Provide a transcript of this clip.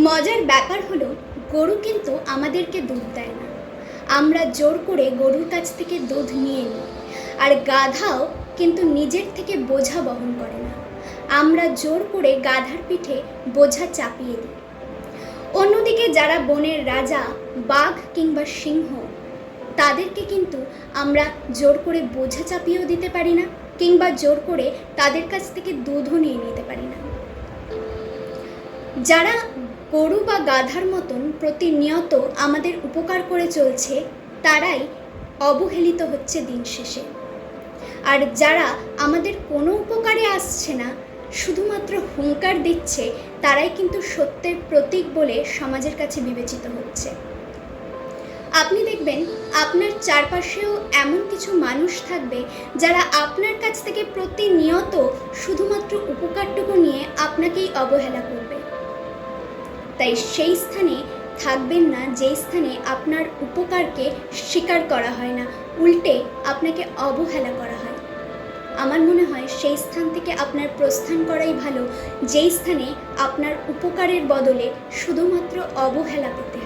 মজার ব্যাপার হলো গরু কিন্তু আমাদেরকে দুধ দেয় না, আমরা জোর করে গরুর কাছ থেকে দুধ নিয়ে নিই। আর গাধাও কিন্তু নিজের থেকে বোঝা বহন করে না, আমরা জোর করে গাধার পিঠে বোঝা চাপিয়ে দিই। অন্যদিকে যারা বনের রাজা, বাঘ কিংবা সিংহ, তাদেরকে কিন্তু আমরা জোর করে বোঝা চাপিয়েও দিতে পারি না, কিংবা জোর করে তাদের কাছ থেকে দুধও নিয়ে নিতে পারি না। যারা গরু বা গাধার মতন প্রতিনিয়ত আমাদের উপকার করে চলছে, তারাই অবহেলিত হচ্ছে দিন শেষে। আর যারা আমাদের কোনো উপকারে আসছে না, শুধুমাত্র হুঙ্কার দিচ্ছে, তারাই কিন্তু সত্যের প্রতীক বলে সমাজের কাছে বিবেচিত হচ্ছে। আপনি দেখবেন আপনার চারপাশেও এমন কিছু মানুষ থাকবে যারা আপনার কাছ থেকে প্রতিনিয়ত শুধুমাত্র উপকারটুকু নিয়ে আপনাকেই অবহেলা করবে। তাই সেই স্থানে থাকবেন না যেই স্থানে আপনার উপকারকে স্বীকার করা হয় না, উল্টে আপনাকে অবহেলা করা হয়। আমার মনে হয় সেই স্থান থেকে আপনার প্রস্থান করাই ভালো, যেই স্থানে আপনার উপকারের বদলে শুধুমাত্র অবহেলা পেতে হয়।